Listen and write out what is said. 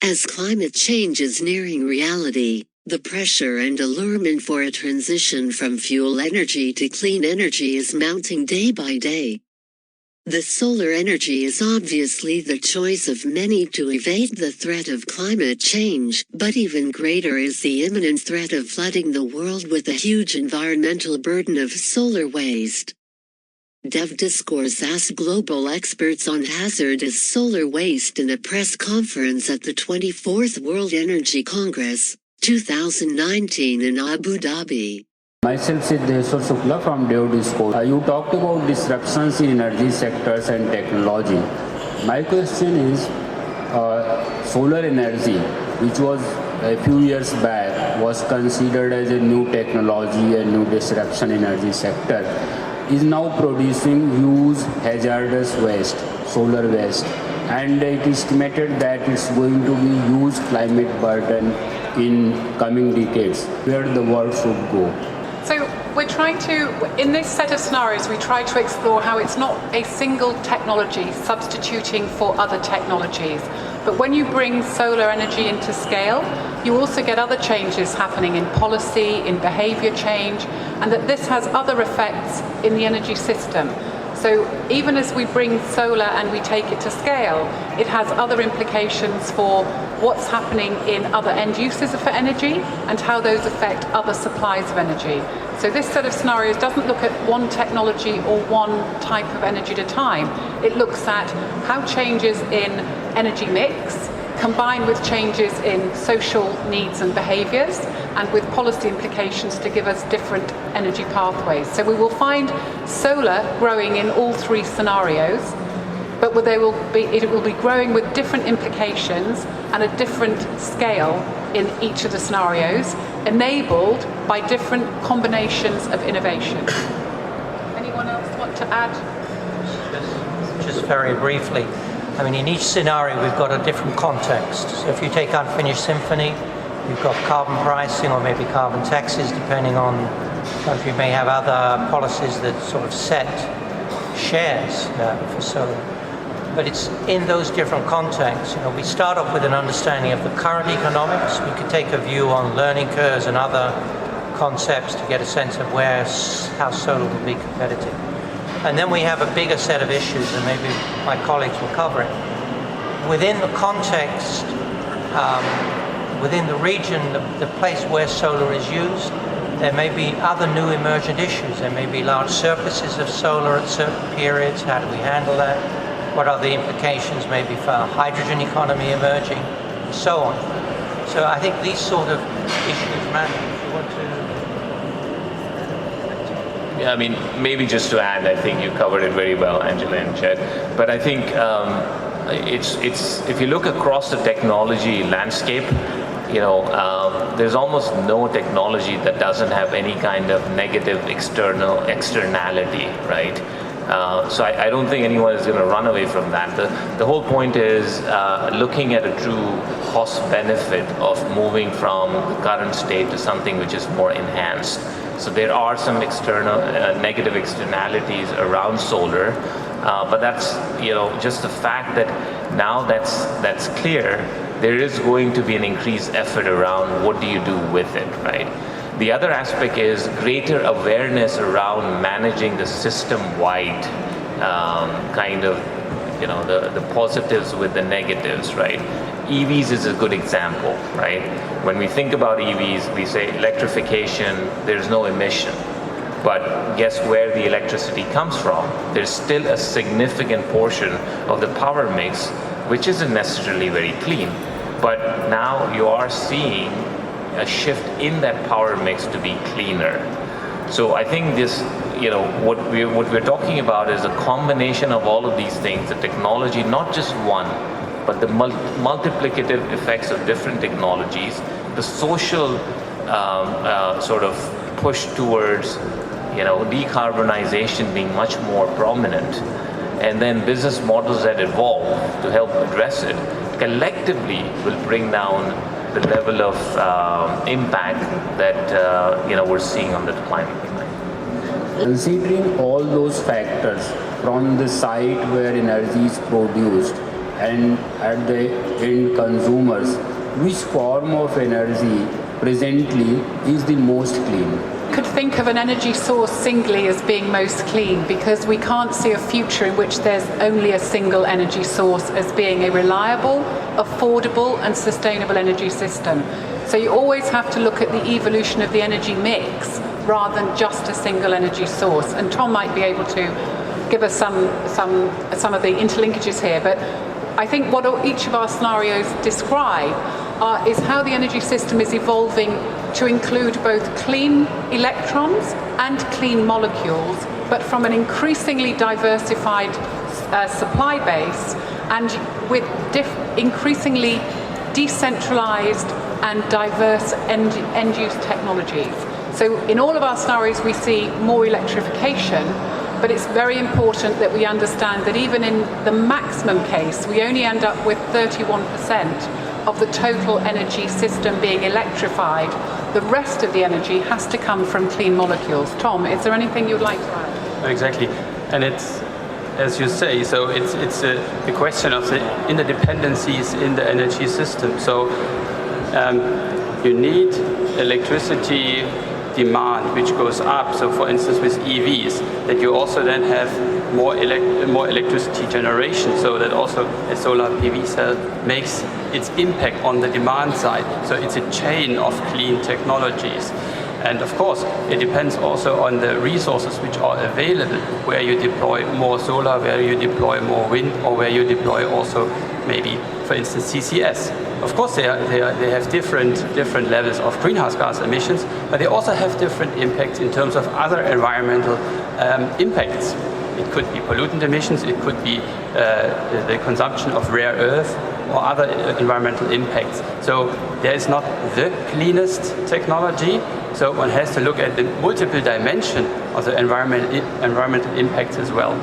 As climate change is nearing reality, the pressure and allurement for a transition from fuel energy to clean energy is mounting day by day. The solar energy is obviously the choice of many to evade the threat of climate change, but even greater is the imminent threat of flooding the world with a huge environmental burden of solar waste. Devdiscourse asked global experts on hazardous solar waste in a press conference at the 24th World Energy Congress, 2019 in Abu Dhabi. Myself is Devdiscourse from Devdiscourse. You talked about disruptions in energy sectors and technology. My question is, solar energy, which was a few years back was considered as a new technology and new disruption in energy sector, is now producing huge hazardous waste, solar waste, and it is estimated that it's going to be huge climate burden in coming decades. Where the world should go? So we're trying to, in this set of scenarios, we try to explore how it's not a single technology substituting for other technologies. But when you bring solar energy into scale, you also get other changes happening in policy, in behavior change, and that this has other effects in the energy system. So even as we bring solar and we take it to scale, it has other implications for what's happening in other end uses for energy and how those affect other supplies of energy. So this set of scenarios doesn't look at one technology or one type of energy at a time. It looks at how changes in energy mix combined with changes in social needs and behaviours and with policy implications to give us different energy pathways. So we will find solar growing in all three scenarios, but it will be growing with different implications and a different scale in each of the scenarios, enabled by different combinations of innovation. Anyone else want to add? Just very briefly. I mean, in each scenario, we've got a different context. So if you take Unfinished Symphony, you've got carbon pricing or maybe carbon taxes, depending on the country may have other policies that sort of set shares for solar. But it's in those different contexts. You know, we start off with an understanding of the current economics. We could take a view on learning curves and other concepts to get a sense of how solar will be competitive. And then we have a bigger set of issues, and maybe my colleagues will cover it. Within the context, within the region, the place where solar is used, there may be other new emergent issues. There may be large surpluses of solar at certain periods. How do we handle that? What are the implications maybe for a hydrogen economy emerging, and so on. So I think these sort of issues matter. If you want to... Yeah, I mean, maybe just to add, I think you covered it very well, Angela and Chet. But I think it's if you look across the technology landscape, you know, there's almost no technology that doesn't have any kind of negative externality, right? So I don't think anyone is going to run away from that. The whole point is looking at a true cost benefit of moving from the current state to something which is more enhanced. So there are some external negative externalities around solar, but that's, you know, just the fact that now that's clear. There is going to be an increased effort around what do you do with it, right? The other aspect is greater awareness around managing the system-wide kind of, you know, the positives with the negatives, right? EVs is a good example, right? When we think about EVs, we say electrification, there's no emission. But guess where the electricity comes from? There's still a significant portion of the power mix, which isn't necessarily very clean. But now you are seeing a shift in that power mix to be cleaner. So I think this, you know, what we're talking about is a combination of all of these things, the technology, not just one, but the multiplicative effects of different technologies, the social sort of push towards, you know, decarbonization being much more prominent, and then business models that evolve to help address it, collectively will bring down the level of impact that you know, we're seeing on the climate. Considering all those factors from the site where energy is produced and at the end consumers, which form of energy presently is the most clean? Could think of an energy source singly as being most clean, because we can't see a future in which there's only a single energy source as being a reliable, affordable and sustainable energy system. So you always have to look at the evolution of the energy mix rather than just a single energy source. And Tom might be able to give us some of the interlinkages here, but I think what each of our scenarios describe is how the energy system is evolving to include both clean electrons and clean molecules, but from an increasingly diversified supply base and with increasingly decentralized and diverse end-use technologies. So in all of our scenarios we see more electrification, but it's very important that we understand that even in the maximum case, we only end up with 31% of the total energy system being electrified. The rest of the energy has to come from clean molecules. Tom, is there anything you'd like to add? Exactly, and it's, as you say, so it's the question of the interdependencies in the energy system. So you need electricity demand which goes up. So for instance with EVs, that you also then have more electricity generation, so that also a solar PV cell makes its impact on the demand side. So it's a chain of clean technologies. And of course, it depends also on the resources which are available, where you deploy more solar, where you deploy more wind, or where you deploy also maybe, for instance, CCS. Of course, they have different levels of greenhouse gas emissions, but they also have different impacts in terms of other environmental impacts. It could be pollutant emissions, it could be the consumption of rare earth or other environmental impacts. So there is not the cleanest technology, so one has to look at the multiple dimension of the environmental impacts as well.